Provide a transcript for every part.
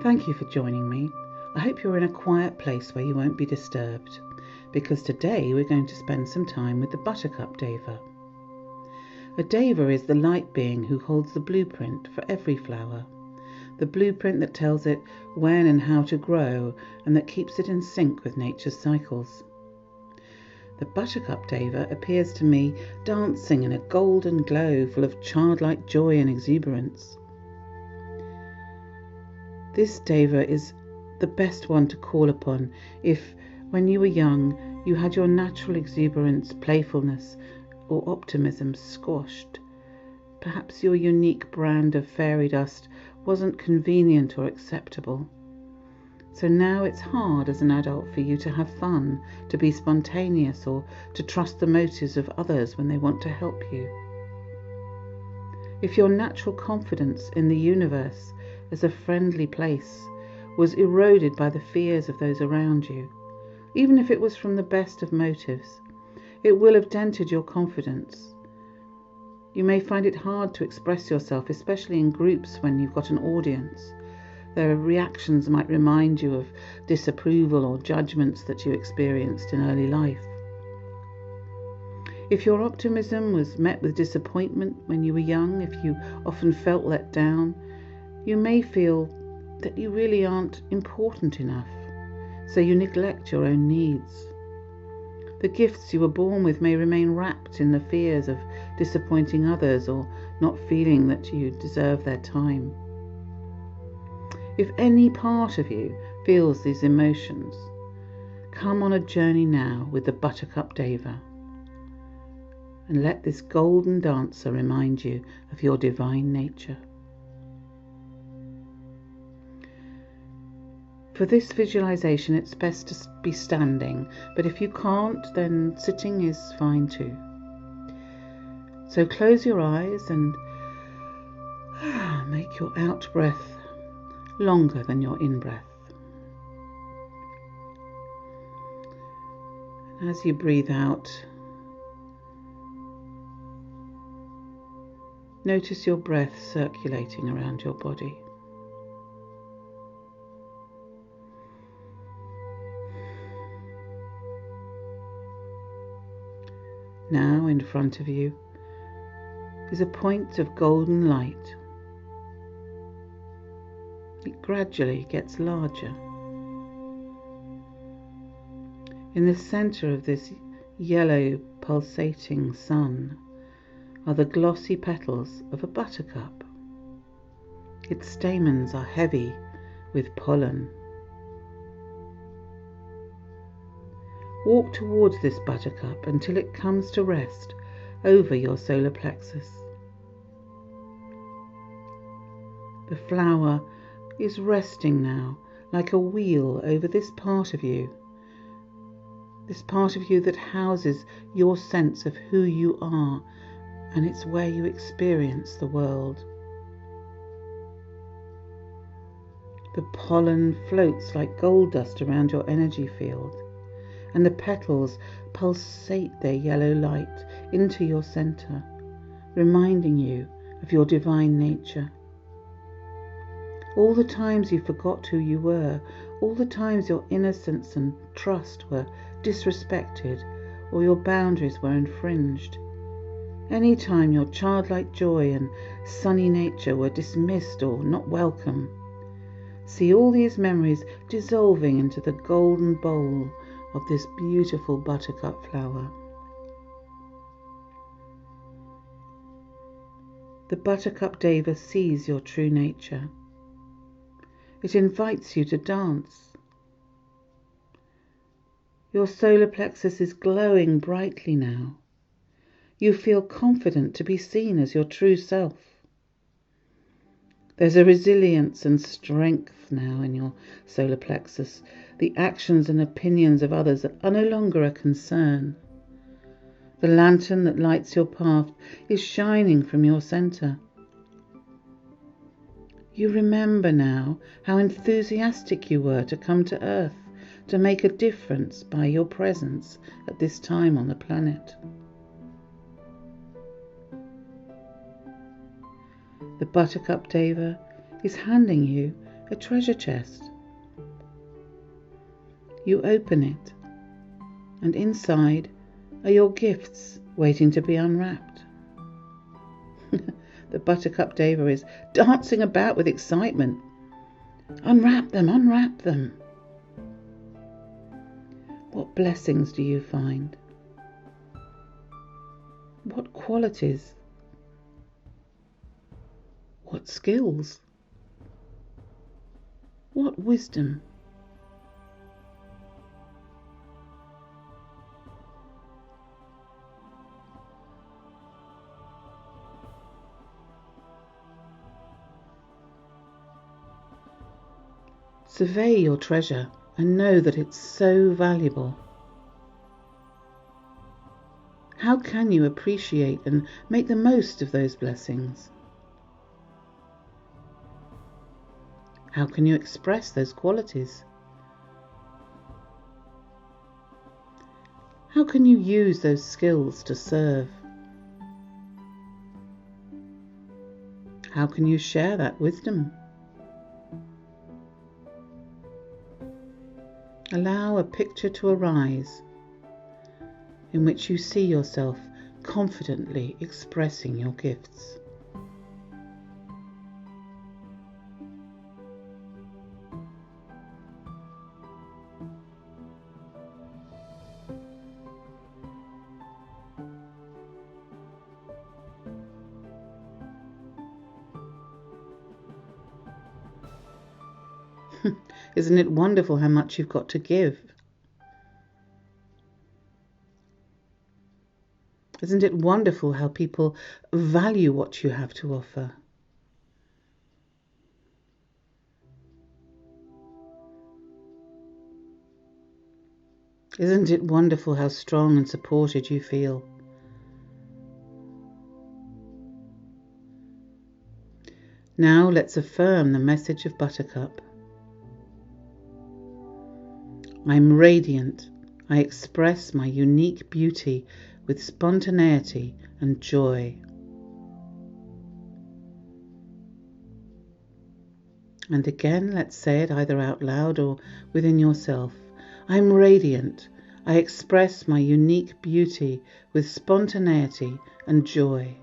Thank you for joining me. I hope you're in a quiet place where you won't be disturbed, because today we're going to spend some time with the Buttercup Deva. A Deva is the light being who holds the blueprint for every flower, the blueprint that tells it when and how to grow and that keeps it in sync with nature's cycles. The Buttercup Deva appears to me dancing in a golden glow full of childlike joy and exuberance. This Deva is the best one to call upon if, when you were young, you had your natural exuberance, playfulness, or optimism squashed. Perhaps your unique brand of fairy dust wasn't convenient or acceptable. So now it's hard as an adult for you to have fun, to be spontaneous, or to trust the motives of others when they want to help you. If your natural confidence in the universe as a friendly place was eroded by the fears of those around you, even if it was from the best of motives, it will have dented your confidence. You may find it hard to express yourself, especially in groups when you've got an audience. Their reactions might remind you of disapproval or judgments that you experienced in early life. If your optimism was met with disappointment when you were young, if you often felt let down, you may feel that you really aren't important enough, so you neglect your own needs. The gifts you were born with may remain wrapped in the fears of disappointing others or not feeling that you deserve their time. If any part of you feels these emotions, come on a journey now with the Buttercup Deva and let this golden dancer remind you of your divine nature. For this visualization, it's best to be standing, but if you can't, then sitting is fine too. So close your eyes and make your out breath longer than your in breath. And as you breathe out, notice your breath circulating around your body. Now in front of you is a point of golden light. It gradually gets larger. In the center of this yellow pulsating sun are the glossy petals of a buttercup. Its stamens are heavy with pollen. Walk towards this buttercup until it comes to rest over your solar plexus. The flower is resting now like a wheel over this part of you that houses your sense of who you are, and it's where you experience the world. The pollen floats like gold dust around your energy field, and the petals pulsate their yellow light into your center, reminding you of your divine nature. All the times you forgot who you were, all the times your innocence and trust were disrespected or your boundaries were infringed, any time your childlike joy and sunny nature were dismissed or not welcome, see all these memories dissolving into the golden bowl of this beautiful buttercup flower. The Buttercup Deva sees your true nature. It invites you to dance. Your solar plexus is glowing brightly now. You feel confident to be seen as your true self. There's a resilience and strength now in your solar plexus. The actions and opinions of others are no longer a concern. The lantern that lights your path is shining from your center. You remember now how enthusiastic you were to come to Earth, to make a difference by your presence at this time on the planet. The Buttercup Deva is handing you a treasure chest. You open it, and inside are your gifts waiting to be unwrapped. The Buttercup Deva is dancing about with excitement. Unwrap them, unwrap them. What blessings do you find? What qualities? What skills? What wisdom? Survey your treasure and know that it's so valuable. How can you appreciate and make the most of those blessings? How can you express those qualities? How can you use those skills to serve? How can you share that wisdom? Allow a picture to arise in which you see yourself confidently expressing your gifts. Isn't it wonderful how much you've got to give? Isn't it wonderful how people value what you have to offer? Isn't it wonderful how strong and supported you feel? Now let's affirm the message of Buttercup. I'm radiant. I express my unique beauty with spontaneity and joy. And again, let's say it either out loud or within yourself. I'm radiant. I express my unique beauty with spontaneity and joy.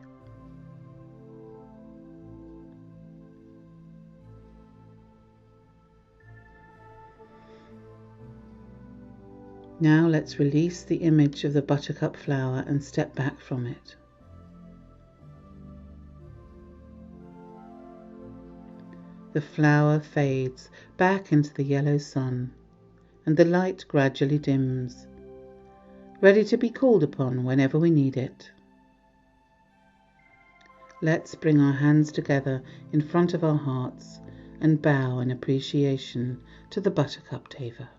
Now let's release the image of the buttercup flower and step back from it. The flower fades back into the yellow sun, and the light gradually dims, ready to be called upon whenever we need it. Let's bring our hands together in front of our hearts and bow in appreciation to the Buttercup Deva.